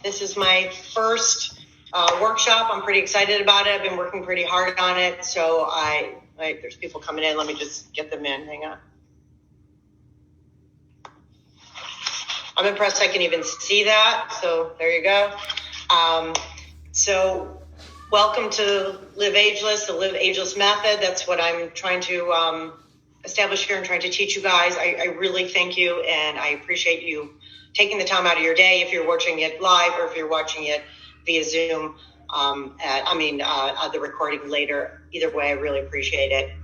This is my first workshop. I'm pretty excited about it. I've been working pretty hard on it. So there's people coming in. Let me just get them in. Hang on. I'm impressed I can even see that. So there you go. So welcome to Live Ageless, the Live Ageless method. That's what I'm trying to establish here and trying to teach you guys. I really thank you, and I appreciate you taking the time out of your day if you're watching it live or if you're watching it via Zoom, the recording later. Either way, I really appreciate it.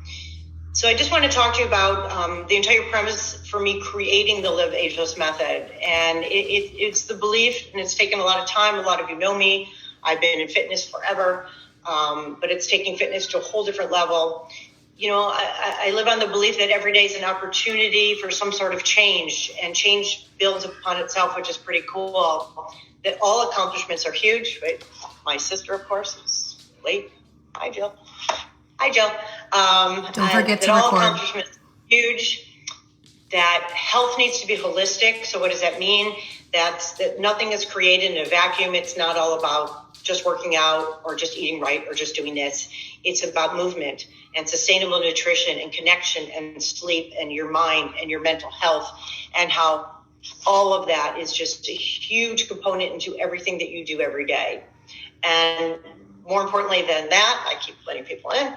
So I just want to talk to you about the entire premise for me creating the Live Ageless method. And it's the belief, and it's taken a lot of time. A lot of you know me. I've been in fitness forever, but it's taking fitness to a whole different level. You know, I live on the belief that every day is an opportunity for some sort of change, and change builds upon itself, which is pretty cool. That all accomplishments are huge, right? My sister, of course, is late. Hi, Jill. Hi, Jill. Don't forget to that all record. Accomplishments are huge. That health needs to be holistic. So what does that mean? That nothing is created in a vacuum. It's not all about just working out or just eating right or just doing this. It's about movement and sustainable nutrition and connection and sleep and your mind and your mental health, and how all of that is just a huge component into everything that you do every day. And more importantly than that, I keep letting people in,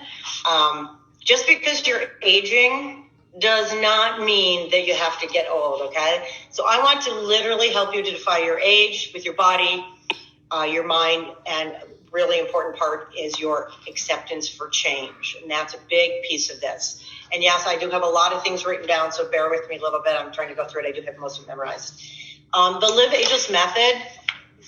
just because you're aging does not mean that you have to get old, okay? So I want to literally help you to defy your age with your body, your mind, and really important part is your acceptance for change. And that's a big piece of this. And yes, I do have a lot of things written down, so bear with me a little bit. I'm trying to go through it. I do have most of it memorized. The Live Ageless method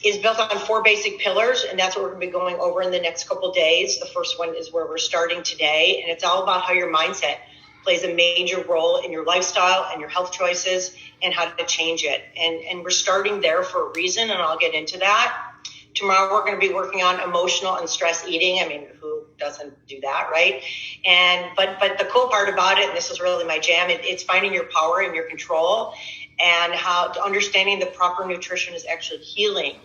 is built on 4 basic pillars, and that's what we're going to be going over in the next couple days. The first one is where we're starting today, and it's all about how your mindset plays a major role in your lifestyle and your health choices and how to change it. And we're starting there for a reason, and I'll get into that. Tomorrow, we're going to be working on emotional and stress eating. I mean, who doesn't do that, right? But the cool part about it, and this is really my jam, it's finding your power and your control, and how understanding the proper nutrition is actually healing.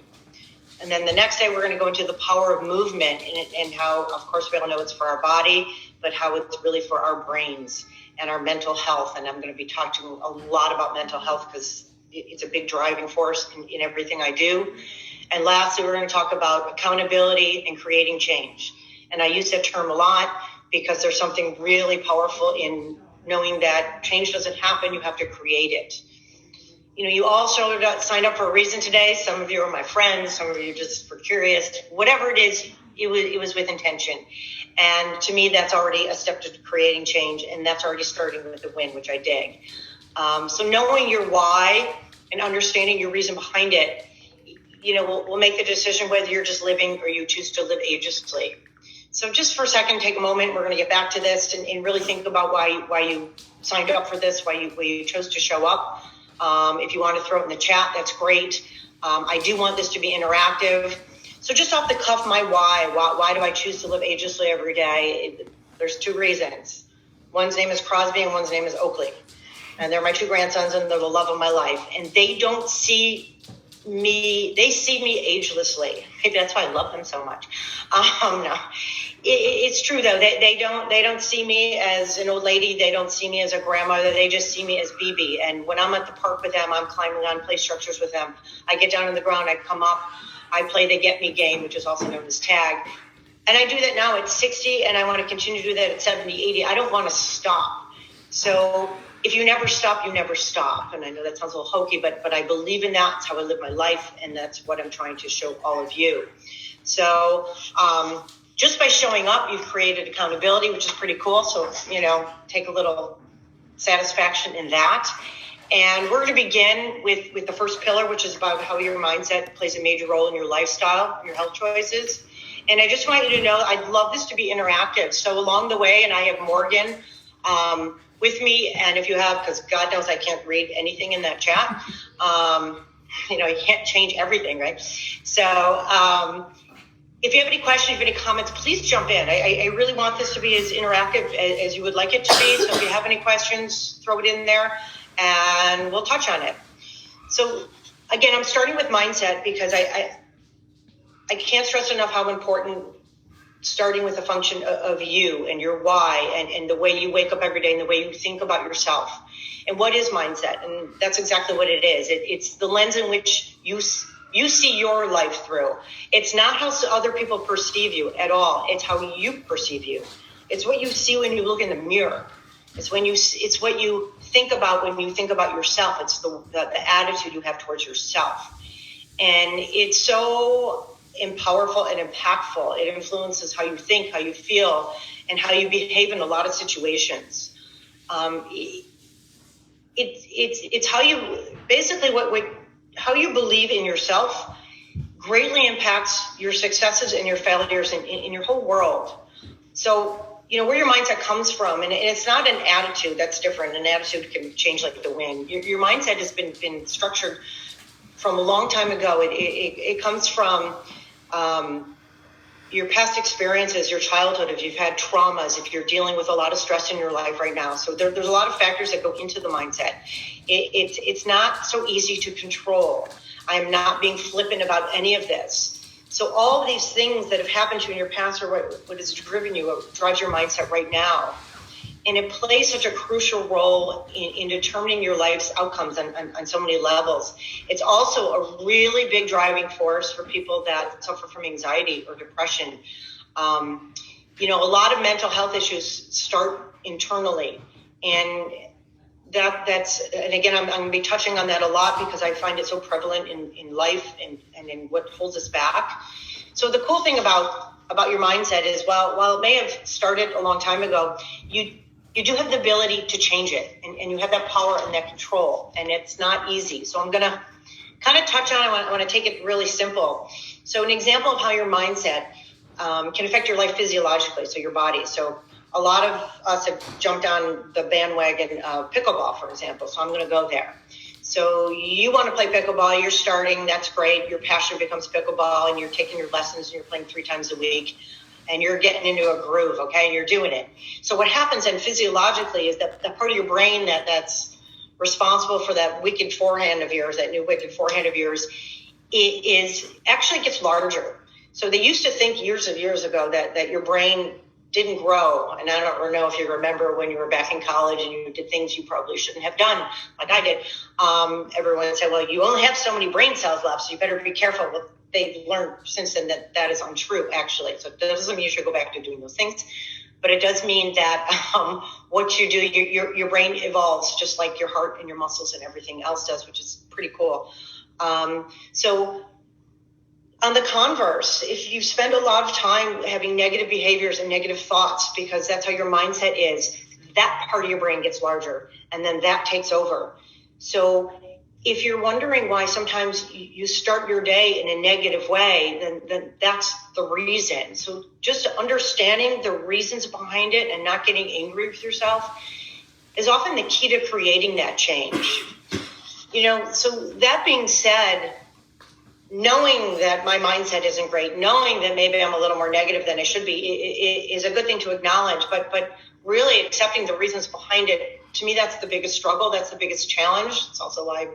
And then the next day, we're going to go into the power of movement and how, of course, we all know it's for our body, but how it's really for our brains and our mental health. And I'm going to be talking a lot about mental health because it's a big driving force in everything I do. And lastly, we're going to talk about accountability and creating change. And I use that term a lot because there's something really powerful in knowing that change doesn't happen, you have to create it. You know, you all signed up for a reason today. Some of you are my friends, some of you just were curious. Whatever it is, it was with intention. And to me, that's already a step to creating change, and that's already starting with the win, which I dig. So knowing your why and understanding your reason behind it, you know, we'll make the decision whether you're just living or you choose to live agelessly. So just for a second, take a moment. We're going to get back to this and really think about why you signed up for this, why you chose to show up. If you want to throw it in the chat, that's great. I do want this to be interactive. So just off the cuff, my why do I choose to live agelessly every day? There's 2 reasons. One's name is Crosby and one's name is Oakley. And they're my 2 grandsons, and they're the love of my life. And they don't see me, they see me agelessly. Maybe that's why I love them so much. No, it's true though. They don't see me as an old lady. They don't see me as a grandmother. They just see me as BB. And when I'm at the park with them, I'm climbing on play structures with them. I get down on the ground, I come up, I play the get me game, which is also known as tag. And I do that now at 60, and I want to continue to do that at 70, 80. I don't want to stop. So if you never stop, you never stop. And I know that sounds a little hokey, but I believe in that. It's how I live my life, and that's what I'm trying to show all of you. So just by showing up, you've created accountability, which is pretty cool. So, you know, take a little satisfaction in that. And we're going to begin with the first pillar, which is about how your mindset plays a major role in your lifestyle, your health choices. And I just want you to know, I'd love this to be interactive. So along the way, and I have Morgan with me, and if you have, because God knows I can't read anything in that chat, you know, you can't change everything, right? So if you have any questions, any comments, please jump in. I really want this to be as interactive as you would like it to be. So if you have any questions, throw it in there, and we'll touch on it. So again, I'm starting with mindset because I can't stress enough how important starting with a function of you and your why and the way you wake up every day and the way you think about yourself. And what is mindset? And that's exactly what it is. It's the lens in which you see your life through. It's not how other people perceive you at all. It's how you perceive you. It's what you see when you look in the mirror. It's what you think about when you think about yourself. It's the attitude you have towards yourself. And it's so powerful and impactful. It influences how you think, how you feel, and how you behave in a lot of situations. It's how you basically how you believe in yourself greatly impacts your successes and your failures in your whole world. So, where your mindset comes from, and it's not an attitude that's different. An attitude can change like the wind. Your mindset has been structured from a long time ago. It comes from your past experiences, your childhood, if you've had traumas, if you're dealing with a lot of stress in your life right now. So there's a lot of factors that go into the mindset. It's not so easy to control. I'm not being flippant about any of this. So all of these things that have happened to you in your past are what has driven you, what drives your mindset right now. And it plays such a crucial role in determining your life's outcomes on so many levels. It's also a really big driving force for people that suffer from anxiety or depression. A lot of mental health issues start internally. And and again, I'm going to be touching on that a lot because I find it so prevalent in life and in what holds us back. So the cool thing about your mindset is while it may have started a long time ago, you do have the ability to change it, and you have that power and that control, and it's not easy. So I'm going to kind of touch on it. I want to take it really simple. So an example of how your mindset can affect your life physiologically, so your body. So a lot of us have jumped on the bandwagon of pickleball, for example, so I'm going to go there. So you want to play pickleball, you're starting, that's great. Your passion becomes pickleball, and you're taking your lessons, and you're playing 3 times a week. And you're getting into a groove, okay? And you're doing it. So what happens then physiologically is that the part of your brain that's responsible for that wicked forehand of yours, that new wicked forehand of yours, it actually gets larger. So they used to think years ago that your brain didn't grow. And I don't know if you remember when you were back in college and you did things you probably shouldn't have done, like I did. Everyone said, well, you only have so many brain cells left, so you better be careful. Well, they've learned since then that is untrue, actually. So it doesn't mean you should go back to doing those things. But it does mean that what you do, your brain evolves just like your heart and your muscles and everything else does, which is pretty cool. So on the converse, if you spend a lot of time having negative behaviors and negative thoughts, because that's how your mindset is, that part of your brain gets larger, and then that takes over. So if you're wondering why sometimes you start your day in a negative way, then that's the reason. So just understanding the reasons behind it and not getting angry with yourself is often the key to creating that change. So that being said, knowing that my mindset isn't great, knowing that maybe I'm a little more negative than I should be, is a good thing to acknowledge. But really accepting the reasons behind it, to me, that's the biggest struggle. That's the biggest challenge. It's also why I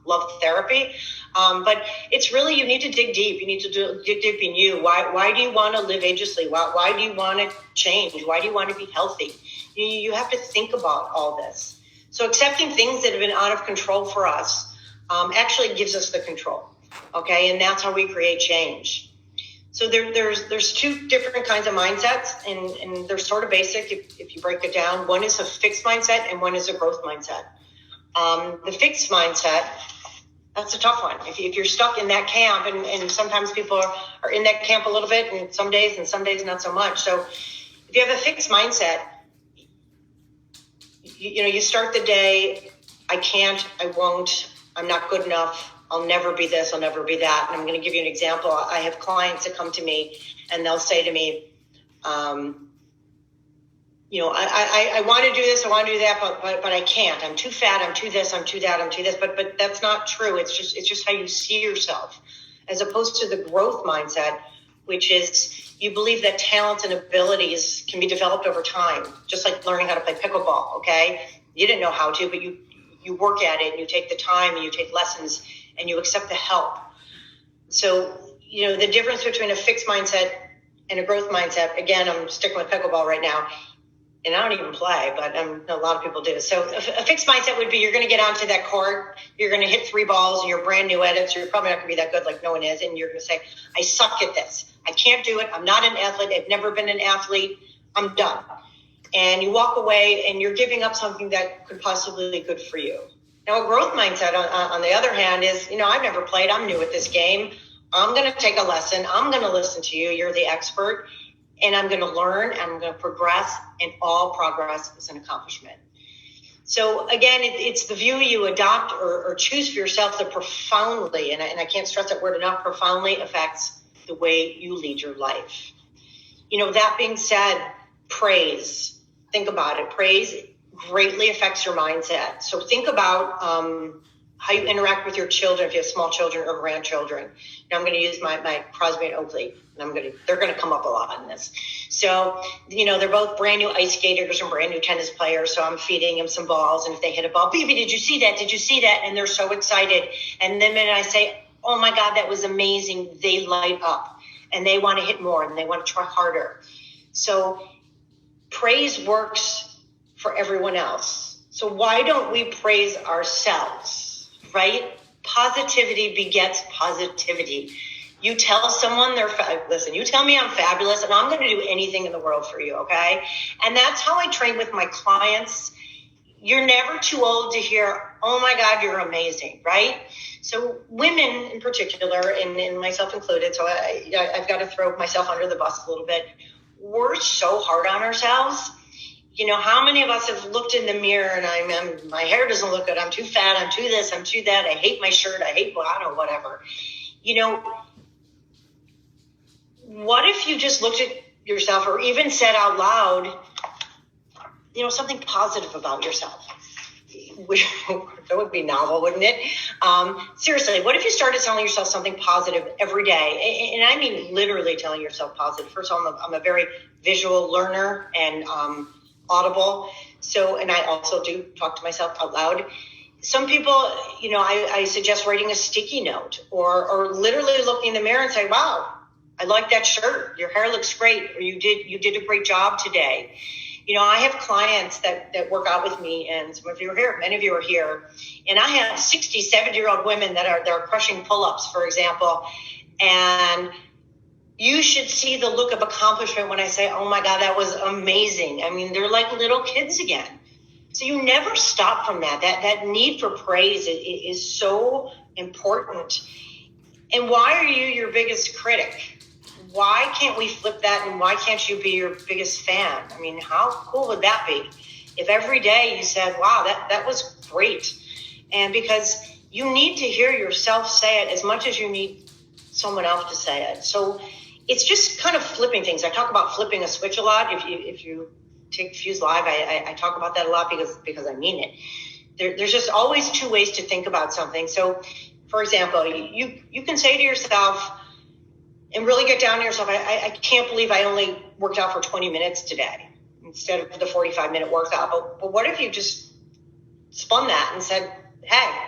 love therapy. But it's really, you need to dig deep. You need to dig deep in you. Why do you want to live agelessly? Why do you want to change? Why do you want to be healthy? You have to think about all this. So accepting things that have been out of control for us actually gives us the control. Okay, and that's how we create change. So there's 2 different kinds of mindsets, and they're sort of basic if you break it down. One is a fixed mindset, and one is a growth mindset. The fixed mindset, that's a tough one. If you're stuck in that camp, and sometimes people are in that camp a little bit, and some days not so much. So if you have a fixed mindset, you start the day, I can't, I won't, I'm not good enough, I'll never be this, I'll never be that. And I'm going to give you an example. I have clients that come to me and they'll say to me, I want to do this, I want to do that, but I can't. I'm too fat, I'm too this, I'm too that, I'm too this. But that's not true. It's just how you see yourself, as opposed to the growth mindset, which is you believe that talents and abilities can be developed over time, just like learning how to play pickleball, okay? You didn't know how to, but you work at it, and you take the time, and you take lessons, and you accept the help. So, the difference between a fixed mindset and a growth mindset, again, I'm sticking with pickleball right now, and I don't even play, but a lot of people do. So a fixed mindset would be you're going to get onto that court, you're going to hit 3 balls, and you're brand new at it, so you're probably not going to be that good like no one is, and you're going to say, I suck at this. I can't do it. I'm not an athlete. I've never been an athlete. I'm done. And you walk away, and you're giving up something that could possibly be good for you. Now, a growth mindset, on the other hand, is, I've never played. I'm new at this game. I'm going to take a lesson. I'm going to listen to you. You're the expert. And I'm going to learn, and I'm going to progress, and all progress is an accomplishment. So again, it's the view you adopt or choose for yourself that profoundly, and I can't stress that word enough, profoundly affects the way you lead your life. That being said, praise. Think about it. Praise greatly affects your mindset. So think about how you interact with your children, if you have small children or grandchildren. Now I'm going to use my Crosby and Oakley, and they're going to come up a lot in this. So, they're both brand new ice skaters and brand new tennis players. So I'm feeding them some balls, and if they hit a ball, baby, did you see that? Did you see that? And they're so excited. And then when I say, oh my God, that was amazing, they light up, and they want to hit more, and they want to try harder. So praise works for everyone else. So why don't we praise ourselves, right? Positivity begets positivity. You tell someone listen, you tell me I'm fabulous, and I'm going to do anything in the world for you, okay? And that's how I train with my clients. You're never too old to hear, oh my God, you're amazing, right? So women in particular, and myself included, so I've got to throw myself under the bus a little bit. We're so hard on ourselves. How many of us have looked in the mirror and my hair doesn't look good. I'm too fat. I'm too this. I'm too that. I hate my shirt. I hate whatever. What if you just looked at yourself or even said out loud, something positive about yourself? That would be novel, wouldn't it? Seriously, what if you started telling yourself something positive every day? And I mean literally telling yourself positive. First of all, I'm a very visual learner and audible. So, and I also do talk to myself out loud. Some people, I suggest writing a sticky note or literally looking in the mirror and say, wow, I like that shirt. Your hair looks great. Or you did a great job today. I have clients that work out with me, and some of you are here, many of you are here. And I have 60, 70-year-old women that are crushing pull-ups, for example. And you should see the look of accomplishment when I say, oh my God, that was amazing. I mean, they're like little kids again. So you never stop from that. That need for praise is so important. And why are you your biggest critic? Why can't we flip that, and why can't you be your biggest fan? I mean, how cool would that be if every day you said, wow, that was great? And because you need to hear yourself say it as much as you need someone else to say it. So it's just kind of flipping things. I talk about flipping a switch a lot. If you take Fuse Live, I talk about that a lot because I mean it. There's just always 2 ways to think about something. So, for example, you can say to yourself, and really get down to yourself, I can't believe I only worked out for 20 minutes today instead of the 45-minute workout. But what if you just spun that and said, hey,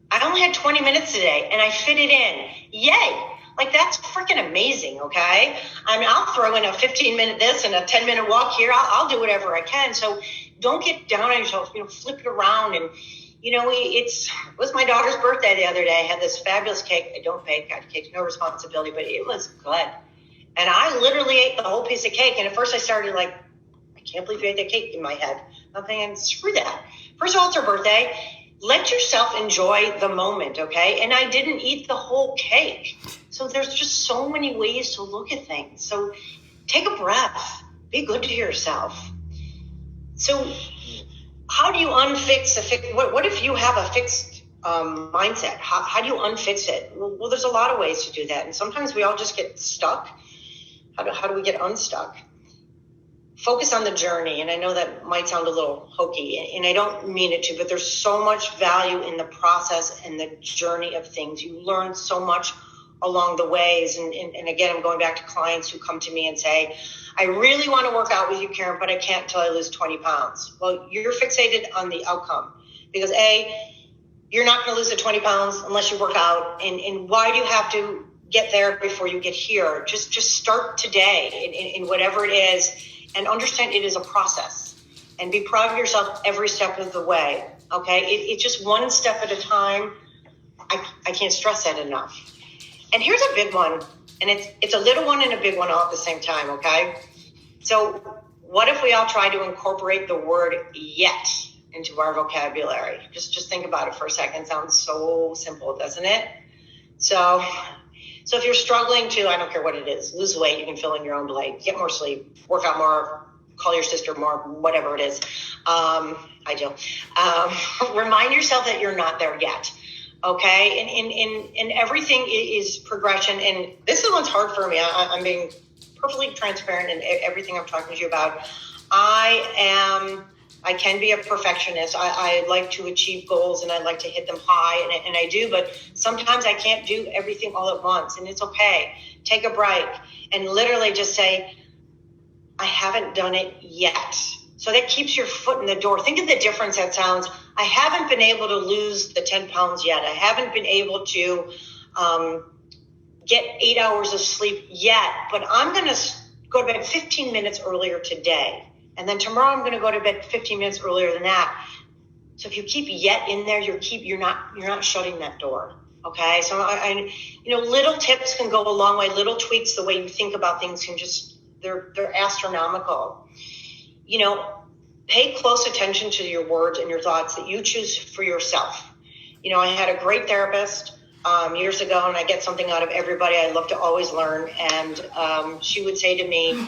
I only had 20 minutes today and I fit it in. Yay. Like, that's freaking amazing, okay? I mean, I'll throw in a 15-minute this and a 10-minute walk here. I'll do whatever I can. So don't get down on yourself, flip it around. And, it was my daughter's birthday the other day. I had this fabulous cake. I don't bake. I take no responsibility, but it was good. And I literally ate the whole piece of cake. And at first I started like, I can't believe you ate that cake in my head. I'm thinking, screw that. First of all, it's her birthday. Let yourself enjoy the moment, okay? And I didn't eat the whole cake. So there's just so many ways to look at things. So take a breath. Be good to yourself. So how do you unfix what if you have a fixed mindset? How do you unfix it? Well, there's a lot of ways to do that. And sometimes we all just get stuck. How do we get unstuck? Focus on the journey. And I know that might sound a little hokey, and I don't mean it to, but there's so much value in the process and the journey of things. You learn so much along the ways. And again, I'm going back to clients who come to me and say, I really want to work out with you, Karen, but I can't until I lose 20 pounds. Well, you're fixated on the outcome because A, you're not going to lose the 20 pounds unless you work out. And why do you have to get there before you get here? Just start today in whatever it is, and understand it is a process, and be proud of yourself every step of the way. Okay. It's just one step at a time. I can't stress that enough. And here's a big one, and it's a little one and a big one all at the same time. Okay. So what if we all try to incorporate the word yet into our vocabulary? Just think about it for a second. Sounds so simple, doesn't it? So if you're struggling to, I don't care what it is, lose weight, you can fill in your own blank, get more sleep, work out more, call your sister more, whatever it is. I do. Remind yourself that you're not there yet. Okay. And everything is progression. And this is what's hard for me. I'm being perfectly transparent in everything I'm talking to you about. I can be a perfectionist. I like to achieve goals, and I like to hit them high, and I do, but sometimes I can't do everything all at once, and it's okay. Take a break and literally just say, I haven't done it yet. So that keeps your foot in the door. Think of the difference that sounds. I haven't been able to lose the 10 pounds yet. I haven't been able to get 8 hours of sleep yet, but I'm going to go to bed 15 minutes earlier today. And then tomorrow I'm going to go to bed 15 minutes earlier than that. So if you keep yet in there, you're not shutting that door. Okay. So I little tips can go a long way. Little tweaks, the way you think about things can they're astronomical. Pay close attention to your words and your thoughts that you choose for yourself. I had a great therapist years ago, and I get something out of everybody. I love to always learn. And she would say to me,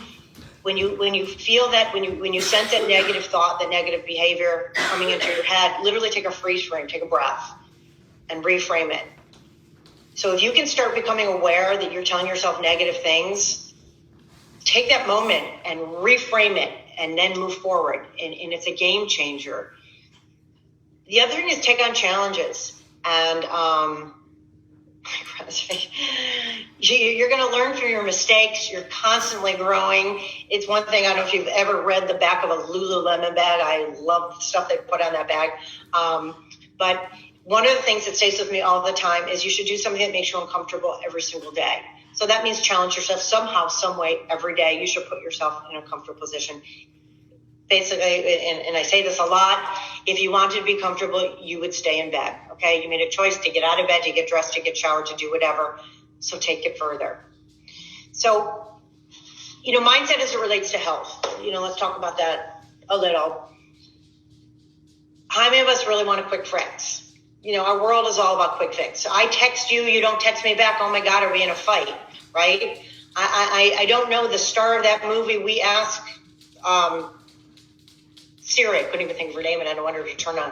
when you feel that, when you sense that negative thought, that negative behavior coming into your head, literally take a freeze frame, take a breath, and reframe it. So if you can start becoming aware that you're telling yourself negative things, take that moment and reframe it, and then move forward. And it's a game changer. The other thing is take on challenges. And you're going to learn from your mistakes. You're constantly growing. It's one thing, I don't know if you've ever read the back of a Lululemon bag. I love the stuff they put on that bag. But one of the things that stays with me all the time is you should do something that makes you uncomfortable every single day. So that means challenge yourself somehow, some way, every day. You should put yourself in a comfortable position. Basically, and I say this a lot, if you wanted to be comfortable, you would stay in bed, okay? You made a choice to get out of bed, to get dressed, to get showered, to do whatever. So take it further. So, mindset as it relates to health. Let's talk about that a little. How many of us really want a quick fix? Our world is all about quick fix. I text you, you don't text me back. Oh my God, are we in a fight, right? I don't know the star of that movie. We ask Siri, I couldn't even think of her name, and I don't want her to turn on.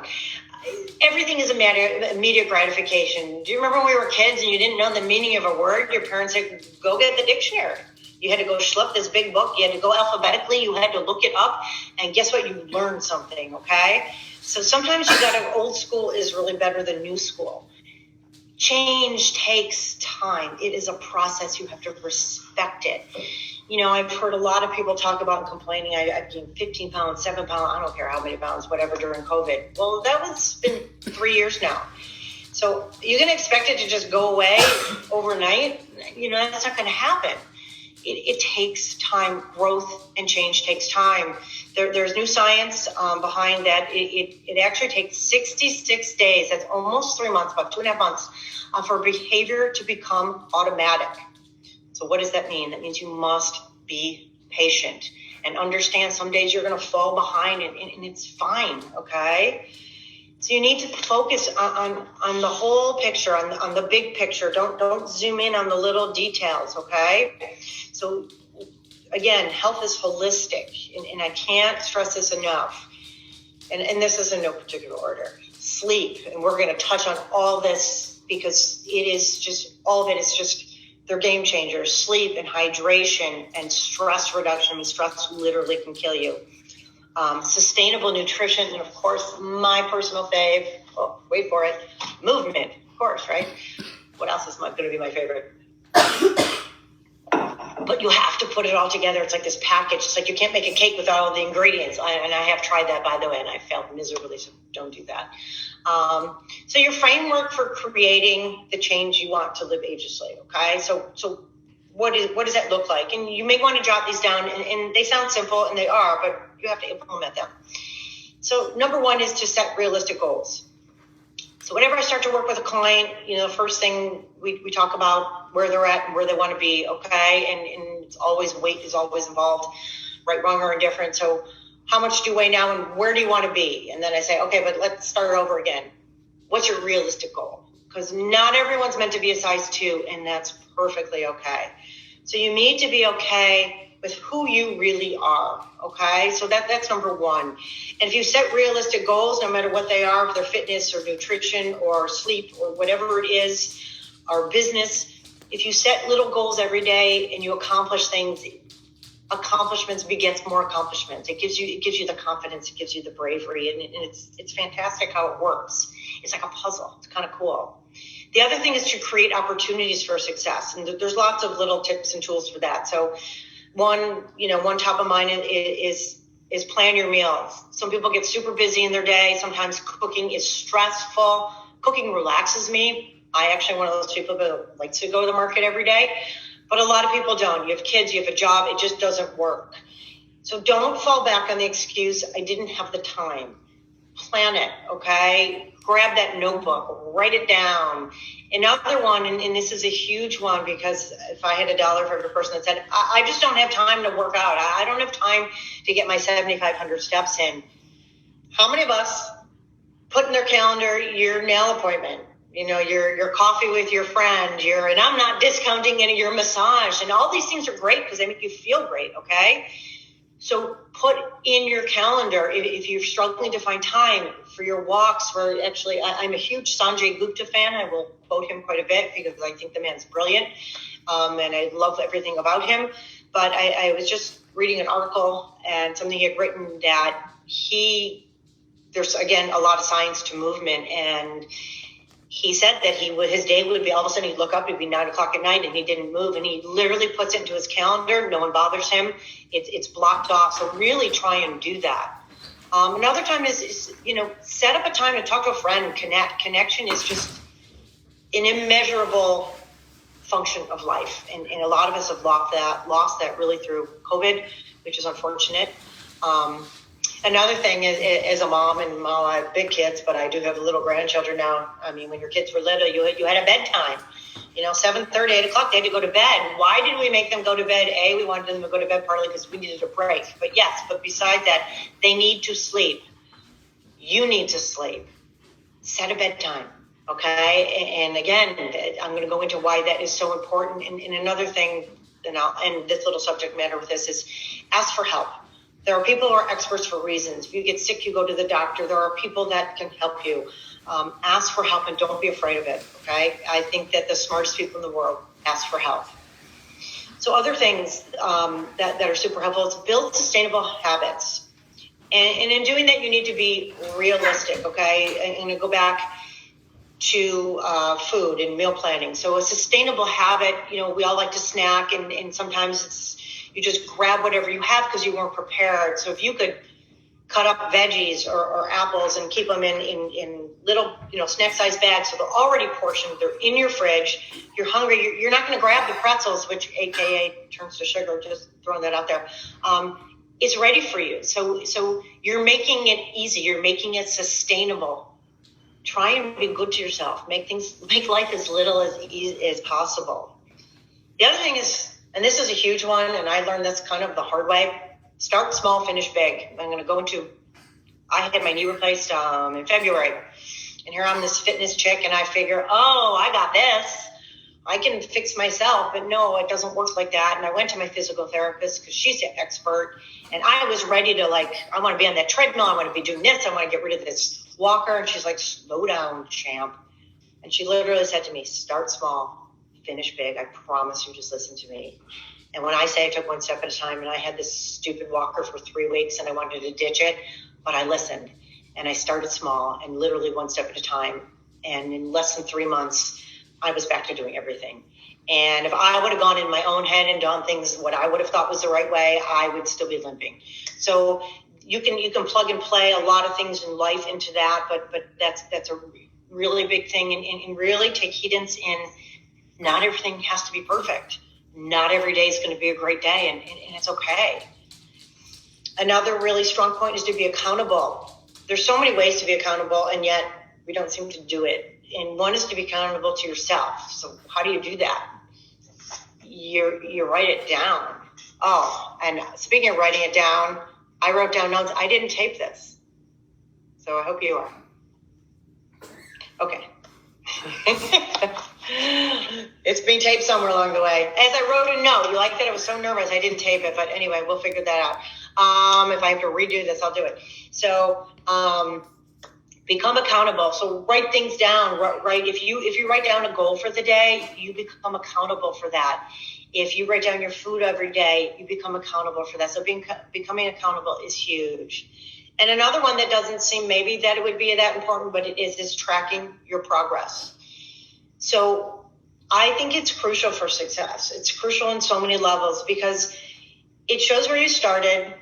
Everything is a matter of immediate gratification. Do you remember when we were kids and you didn't know the meaning of a word? Your parents said, go get the dictionary. You had to go schlep this big book. You had to go alphabetically. You had to look it up. And guess what? You learned something, okay? So sometimes you got to, old school is really better than new school. Change takes time. It is a process. You have to respect it. I've heard a lot of people talk about and complaining, I've gained 15 pounds, 7 pounds, I don't care how many pounds, whatever, during COVID. Well, that was been 3 years now. So you're going to expect it to just go away overnight? That's not going to happen. It takes time. Growth and change takes time. There's new science behind that. It actually takes 66 days. That's almost 3 months, about 2.5 months, for behavior to become automatic. So what does that mean? That means you must be patient and understand some days you're going to fall behind, and it's fine, okay? So you need to focus on the whole picture, on the big picture. Don't zoom in on the little details, okay? So again, health is holistic, and I can't stress this enough. And this is in no particular order. Sleep, and we're going to touch on all this because it is just, all of it is just, they're game changers. Sleep and hydration and stress reduction. I mean, stress literally can kill you. Sustainable nutrition, and of course, my personal fave, wait for it, movement, of course, right? What else is going to be my favorite? but you have to put it all together. It's like this package. It's like you can't make a cake without all the ingredients. And I have tried that, by the way, and I failed miserably, so don't do that. So your framework for creating the change you want to live agelessly, okay? So what does that look like? And you may want to jot these down, and they sound simple, and they are, but you have to implement them. So number one is to set realistic goals. So whenever I start to work with a client, the first thing we talk about where they're at and where they want to be, okay? And it's always weight is always involved, right, wrong, or indifferent. So how much do you weigh now and where do you want to be? And then I say, okay, but let's start over again. What's your realistic goal? Because not everyone's meant to be a size 2, and that's perfectly okay. So you need to be okay with who you really are, okay? So that's number one. And if you set realistic goals, no matter what they are, whether fitness or nutrition or sleep or whatever it is, or business, if you set little goals every day and you accomplish things, accomplishments begets more accomplishments. It gives you the confidence, it gives you the bravery, and it's fantastic how it works. It's like a puzzle. It's kind of cool. The other thing is to create opportunities for success, and there's lots of little tips and tools for that. So one top of mind is plan your meals. Some people get super busy in their day. Sometimes cooking is stressful. Cooking relaxes me. I actually one of those people that likes to go to the market every day, but a lot of people don't. You have kids, you have a job, it just doesn't work. So don't fall back on the excuse, I didn't have the time. Plan it, okay? Grab that notebook, write it down. Another one, and this is a huge one, because if I had $1 for every person that said, I just don't have time to work out. I don't have time to get my 7,500 steps in. How many of us put in their calendar your nail appointment, your coffee with your friend, and I'm not discounting any of your massage, and all these things are great because they make you feel great, okay? So put in your calendar, if you're struggling to find time for your walks, I'm a huge Sanjay Gupta fan. I will quote him quite a bit because I think the man's brilliant, and I love everything about him. But I was just reading an article and something he had written that there's, again, a lot of science to movement, and he said that his day would be, all of a sudden he'd look up, it'd be 9:00 at night and he didn't move, and he literally puts it into his calendar. No one bothers him. It's blocked off. So really try and do that. Another time is set up a time to talk to a friend, connect. Connection is just an immeasurable function of life. And a lot of us have lost that really through COVID, which is unfortunate. Another thing is, as a mom, and I have big kids, but I do have little grandchildren now. I mean, when your kids were little, you had a bedtime. 7:30, 8 o'clock, they had to go to bed. Why did we make them go to bed? We wanted them to go to bed partly because we needed a break. But besides that, they need to sleep. You need to sleep. Set a bedtime, okay? And again, I'm going to go into why that is so important. And another thing, and I'll end this little subject matter with this, is ask for help. There are people who are experts for reasons. If you get sick, you go to the doctor. There are people that can help you. Ask for help and don't be afraid of it, okay? I think that the smartest people in the world ask for help. So other things that are super helpful is build sustainable habits. And in doing that, you need to be realistic, okay? And to go back to food and meal planning. So a sustainable habit, we all like to snack, and sometimes you just grab whatever you have because you weren't prepared. So if you could cut up veggies or apples and keep them in little, snack-sized bags, so they're already portioned, they're in your fridge, you're hungry, you're not going to grab the pretzels, which AKA turns to sugar, just throwing that out there. It's ready for you. So you're making it easy. You're making it sustainable. Try and be good to yourself. Make life as little as possible. The other thing is, and this is a huge one, and I learned this kind of the hard way, start small, finish big. I had my knee replaced in February, and here I'm this fitness chick, and I figure, I got this. I can fix myself, but no, it doesn't work like that. And I went to my physical therapist because she's the expert, and I was ready to I want to be on that treadmill. I want to be doing this. I want to get rid of this walker. And she's like, slow down, champ. And she literally said to me, start small. Finish big. I promise you, just listen to me. And when I say I took one step at a time, and I had this stupid walker for 3 weeks and I wanted to ditch it, but I listened and I started small and literally one step at a time. And in less than 3 months, I was back to doing everything. And if I would have gone in my own head and done things what I would have thought was the right way, I would still be limping. So you can plug and play a lot of things in life into that, but that's a really big thing, and really take heedance in not everything has to be perfect. Not every day is going to be a great day, and it's okay. Another really strong point is to be accountable. There's so many ways to be accountable, and yet we don't seem to do it. And one is to be accountable to yourself. So how do you do that? You write it down. Oh, and speaking of writing it down, I wrote down notes. I didn't tape this, so I hope you are. Okay. It's being taped somewhere along the way. As I wrote a note, you like that? I was so nervous I didn't tape it, but anyway, we'll figure that out. If I have to redo this, I'll do it. So become accountable. So write things down. Right? If you write down a goal for the day, you become accountable for that. If you write down your food every day, you become accountable for that. So becoming accountable is huge. And another one that doesn't seem maybe that it would be that important, but it is tracking your progress. So I think it's crucial for success. It's crucial in so many levels because it shows where you started,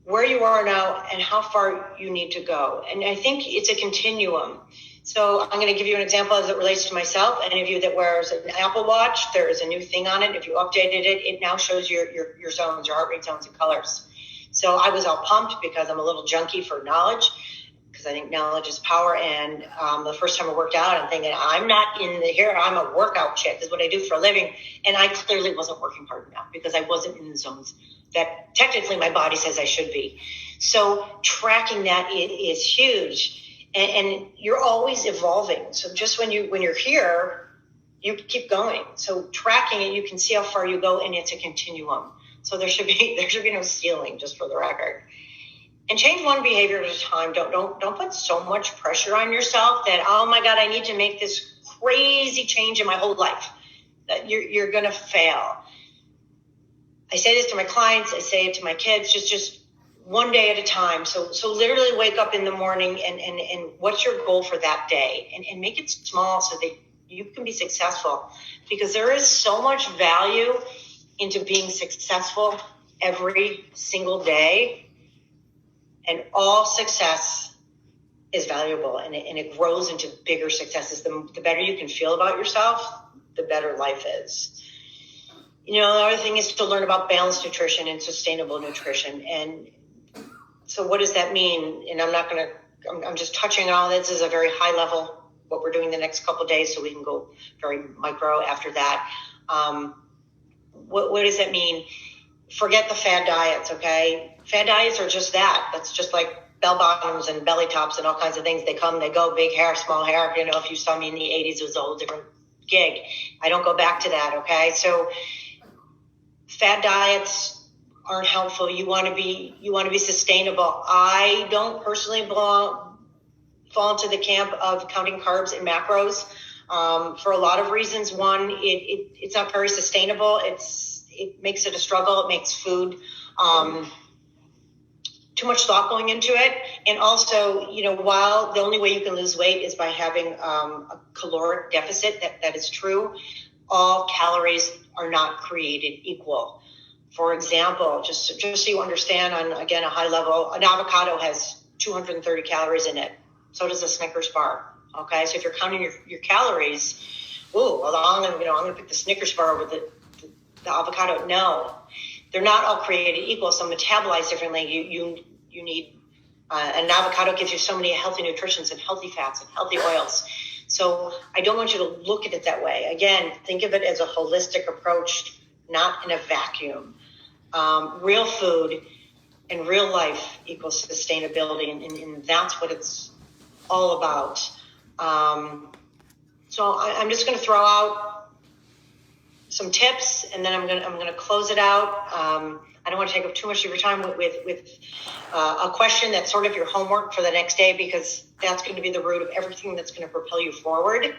where you are now, and how far you need to go. And I think it's a continuum. So I'm going to give you an example as it relates to myself. Any of you that wears an Apple Watch, there is a new thing on it. If you updated it, it now shows your zones, your heart rate zones and colors. So I was all pumped because I'm a little junkie for knowledge, because I think knowledge is power. And the first time I worked out, I'm thinking, I'm not I'm a workout chick. This is what I do for a living. And I clearly wasn't working hard enough because I wasn't in the zones that technically my body says I should be. So tracking that is huge. And you're always evolving. So just when you're here, you keep going. So tracking it, you can see how far you go, and it's a continuum. So there should be no ceiling, just for the record. And change one behavior at a time. Don't put so much pressure on yourself that, oh my God, I need to make this crazy change in my whole life. That you're gonna fail. I say this to my clients, I say it to my kids, just one day at a time. So literally wake up in the morning and what's your goal for that day? And make it small so that you can be successful, because there is so much value into being successful every single day, and all success is valuable, and it grows into bigger successes. The better you can feel about yourself, the better life is. The other thing is to learn about balanced nutrition and sustainable nutrition. And so what does that mean? And I'm just touching on this as a very high level, what we're doing the next couple of days, so we can go very micro after that. What does that mean? Forget the fad diets, okay? Fad diets are just that. That's just like bell bottoms and belly tops and all kinds of things. They come, they go, big hair, small hair. If you saw me in the 80s, it was a whole different gig. I don't go back to that, okay? So fad diets aren't helpful. You want to be sustainable. I don't personally fall into the camp of counting carbs and macros. For a lot of reasons. One, it's not very sustainable. It makes it a struggle. It makes food too much thought going into it. And also, while the only way you can lose weight is by having a caloric deficit, that is true, all calories are not created equal. For example, just so you understand on, again, a high level, an avocado has 230 calories in it. So does a Snickers bar. Okay, so if you're counting your calories, I'm going to pick the Snickers bar over the avocado. No, they're not all created equal. So metabolized differently. You need an avocado gives you so many healthy nutrients and healthy fats and healthy oils. So I don't want you to look at it that way. Again, think of it as a holistic approach, not in a vacuum. Real food and real life equals sustainability, and that's what it's all about. So I'm just going to throw out some tips, and then I'm going to close it out. I don't want to take up too much of your time with a question that's sort of your homework for the next day, because that's going to be the root of everything that's going to propel you forward.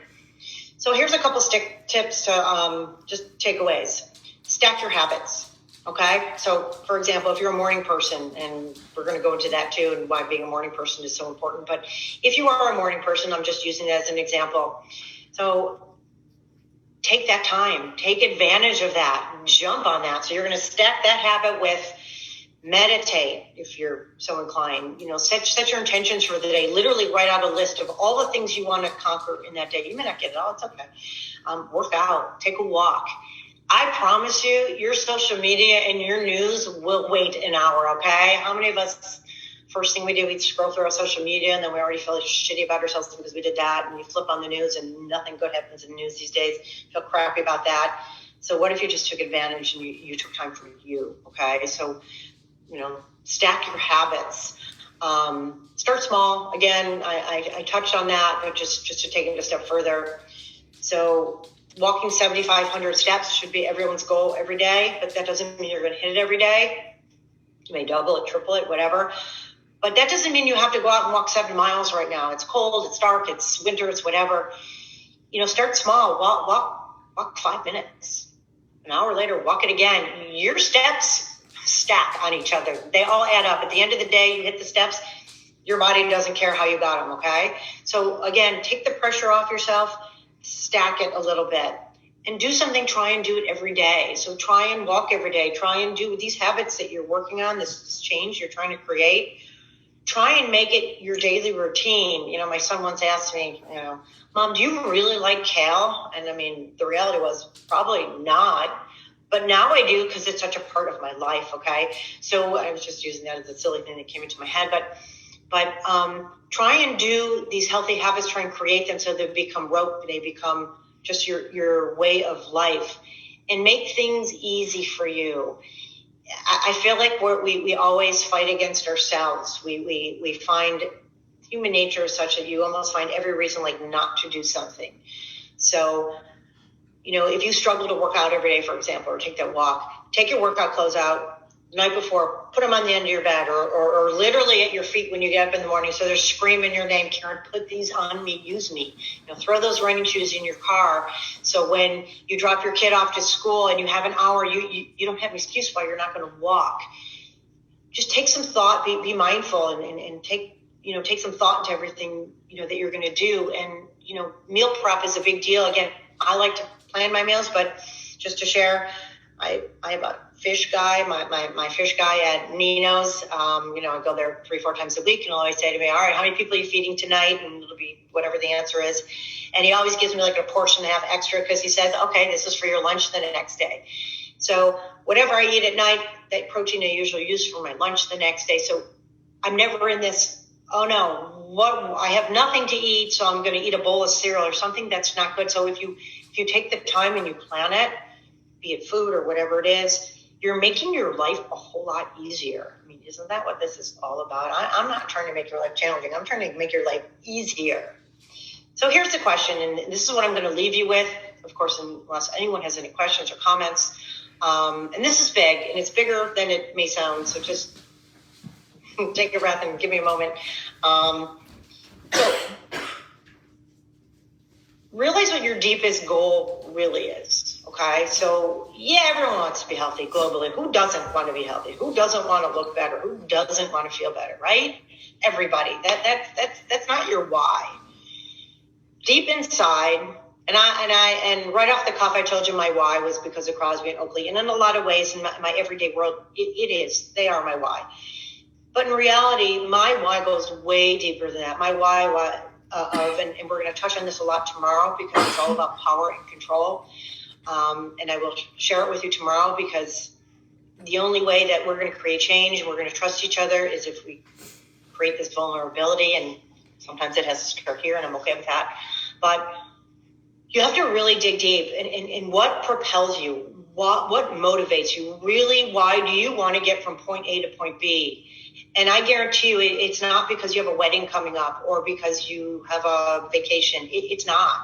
So here's a couple tips to just takeaways. Stack your habits. Okay. So for example, if you're a morning person, and we're going to go into that too, and why being a morning person is so important. But if you are a morning person, I'm just using that as an example. So take that time, take advantage of that, jump on that. So you're going to stack that habit with meditate if you're so inclined. Set your intentions for the day. Literally write out a list of all the things you want to conquer in that day. You may not get it all. It's okay. Work out, take a walk. I promise you, your social media and your news will wait an hour, okay? How many of us, first thing we do, we scroll through our social media and then we already feel shitty about ourselves because we did that, and you flip on the news and nothing good happens in the news these days. Feel crappy about that. So what if you just took advantage and you took time for you, okay? So, stack your habits. Start small. Again, I touched on that, but just to take it a step further. So walking 7,500 steps should be everyone's goal every day, but that doesn't mean you're going to hit it every day. You may double it, triple it, whatever. But that doesn't mean you have to go out and walk 7 miles right now. It's cold, it's dark, it's winter, it's whatever. Start small. Walk 5 minutes. An hour later, walk it again. Your steps stack on each other. They all add up. At the end of the day, you hit the steps. Your body doesn't care how you got them, okay? So again, take the pressure off yourself. Stack it a little bit and do something. Try and do it every day. So try and walk every day. Try and do these habits that you're working on, this change you're trying to create. Try and make it your daily routine. My son once asked me, Mom, do you really like kale? And the reality was probably not, but now I do because it's such a part of my life. Okay. So I was just using that as a silly thing that came into my head, but try and do these healthy habits, try and create them so they become rote. They become just your way of life, and make things easy for you. I feel like we always fight against ourselves. We find human nature is such that you almost find every reason not to do something. So, if you struggle to work out every day, for example, or take that walk, take your workout clothes out the night before, put them on the end of your bed or literally at your feet when you get up in the morning. So they're screaming your name, Karen, put these on me, use me. Throw those running shoes in your car. So when you drop your kid off to school and you have an hour, you don't have an excuse why you're not going to walk. Just take some thought, be mindful and take some thought into everything, that you're going to do. And, meal prep is a big deal. Again, I like to plan my meals, but just to share, I have a fish guy, my fish guy at Nino's. I go there 3-4 times a week, and he'll always say to me, all right, how many people are you feeding tonight? And it'll be whatever the answer is. And he always gives me a portion and a half extra because he says, okay, this is for your lunch the next day. So whatever I eat at night, that protein I usually use for my lunch the next day. So I'm never in this, oh no, I have nothing to eat, so I'm going to eat a bowl of cereal or something that's not good. So if you take the time and you plan it, be it food or whatever it is, you're making your life a whole lot easier. Isn't that what this is all about? I'm not trying to make your life challenging. I'm trying to make your life easier. So here's the question, and this is what I'm going to leave you with, of course, unless anyone has any questions or comments. And this is big, and it's bigger than it may sound, so just take a breath and give me a moment. So realize what your deepest goal really is, okay? So, yeah, everyone wants to be healthy globally. Who doesn't want to be healthy? Who doesn't want to look better? Who doesn't want to feel better, right? Everybody. That's not your why. Deep inside, and right off the cuff, I told you my why was because of Crosby and Oakley. And in a lot of ways, in my everyday world, they are my why. But in reality, my why goes way deeper than that. My why and we're going to touch on this a lot tomorrow because it's all about power and control. And I will share it with you tomorrow because the only way that we're going to create change and we're going to trust each other is if we create this vulnerability. And sometimes it has to start here, and I'm okay with that. But you have to really dig deep in what propels you, what motivates you. Really, why do you want to get from point A to point B? And I guarantee you it's not because you have a wedding coming up or because you have a vacation. It's not.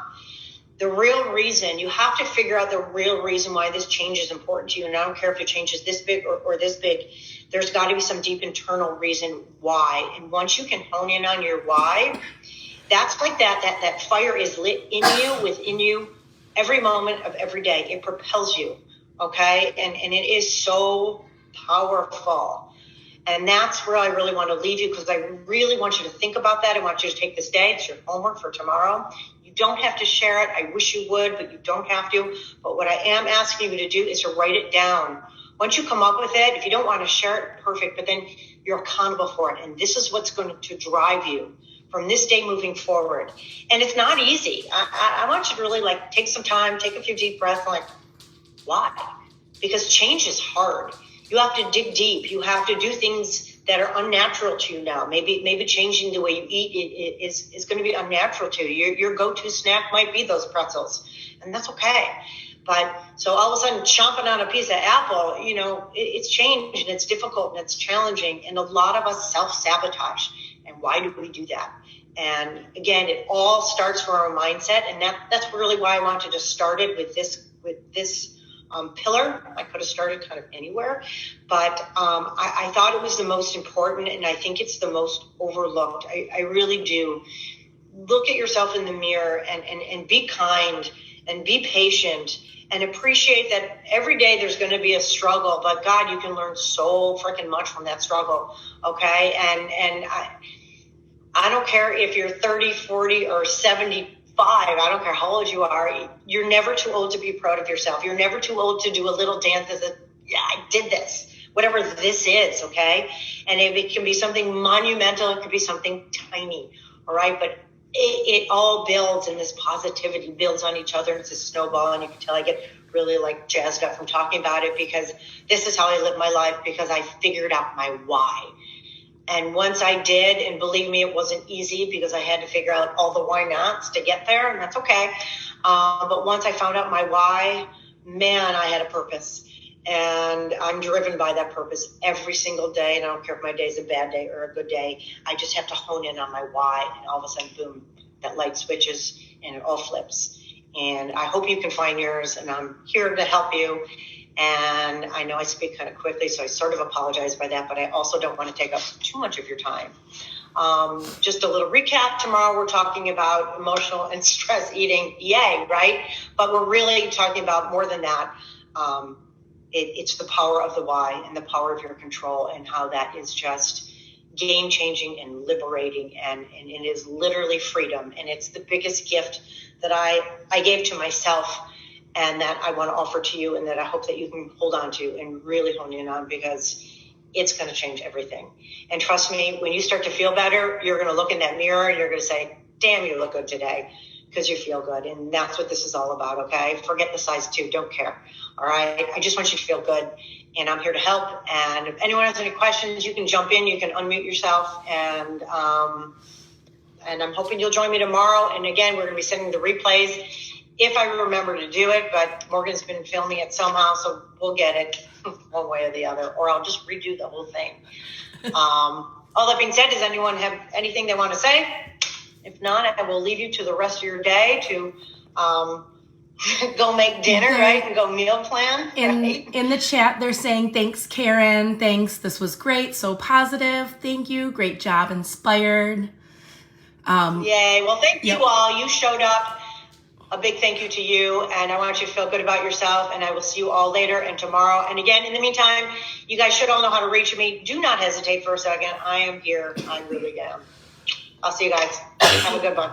The real reason, you have to figure out the real reason why this change is important to you. And I don't care if it changes this big or this big. There's got to be some deep internal reason why. And once you can hone in on your why, that's like that fire is lit in you, within you, every moment of every day. It propels you, okay? And it is so powerful. And that's where I really want to leave you because I really want you to think about that. I want you to take this day. It's your homework for tomorrow. You don't have to share it. I wish you would, but you don't have to. But what I am asking you to do is to write it down. Once you come up with it, if you don't want to share it, perfect, but then you're accountable for it. And this is what's going to drive you from this day moving forward. And it's not easy. I want you to really take some time, take a few deep breaths, and why? Because change is hard. You have to dig deep. You have to do things that are unnatural to you now. Maybe changing the way you eat is going to be unnatural to you. Your go-to snack might be those pretzels, and that's okay. But so all of a sudden chomping on a piece of apple, it's changed and it's difficult and it's challenging. And a lot of us self-sabotage. And why do we do that? And again, it all starts from our mindset. And that's really why I wanted to start it with this pillar. I could have started kind of anywhere, but I thought it was the most important, and I think it's the most overlooked. I really do. Look at yourself in the mirror and be kind and be patient and appreciate that every day there's going to be a struggle, but God, you can learn so freaking much from that struggle. Okay. And I don't care if you're 30, 40 or 75. I don't care how old you are. You're never too old to be proud of yourself. You're never too old to do a little dance I did this, whatever this is. Okay. And it can be something monumental. It could be something tiny. All right. But it all builds, and this positivity builds on each other. It's a snowball, and you can tell I get really jazzed up from talking about it, because this is how I live my life, because I figured out my why. And once I did, and believe me, it wasn't easy, because I had to figure out all the why nots to get there, and that's okay. But once I found out my why, man, I had a purpose. And I'm driven by that purpose every single day. And I don't care if my day is a bad day or a good day. I just have to hone in on my why. And all of a sudden, boom, that light switches and it all flips. And I hope you can find yours. And I'm here to help you. And I know I speak kind of quickly, so I sort of apologize by that. But I also don't want to take up too much of your time. Just a little recap. Tomorrow we're talking about emotional and stress eating. Yay, right? But we're really talking about more than that. It's the power of the why and the power of your control, and how that is just game changing and liberating, and it is literally freedom. And it's the biggest gift that I gave to myself, and that I want to offer to you, and that I hope that you can hold on to and really hone in on, because it's going to change everything. And trust me, when you start to feel better, you're going to look in that mirror and you're going to say, damn, you look good today, because you feel good. And that's what this is all about. Okay. Forget the size 2. Don't care. All right. I just want you to feel good, and I'm here to help. And if anyone has any questions, you can jump in, you can unmute yourself, and I'm hoping you'll join me tomorrow. And again, we're going to be sending the replays if I remember to do it, but Morgan's been filming it somehow, so we'll get it one way or the other, or I'll just redo the whole thing. All that being said, does anyone have anything they want to say? If not, I will leave you to the rest of your day to go make dinner, right? And go meal plan. In the chat, they're saying, thanks, Karen. Thanks. This was great. So positive. Thank you. Great job. Inspired. Yay. Well, thank you all. You showed up. A big thank you to you. And I want you to feel good about yourself. And I will see you all later and tomorrow. And again, in the meantime, you guys should all know how to reach me. Do not hesitate for a second. I am here. I really am. I'll see you guys. Have a good one.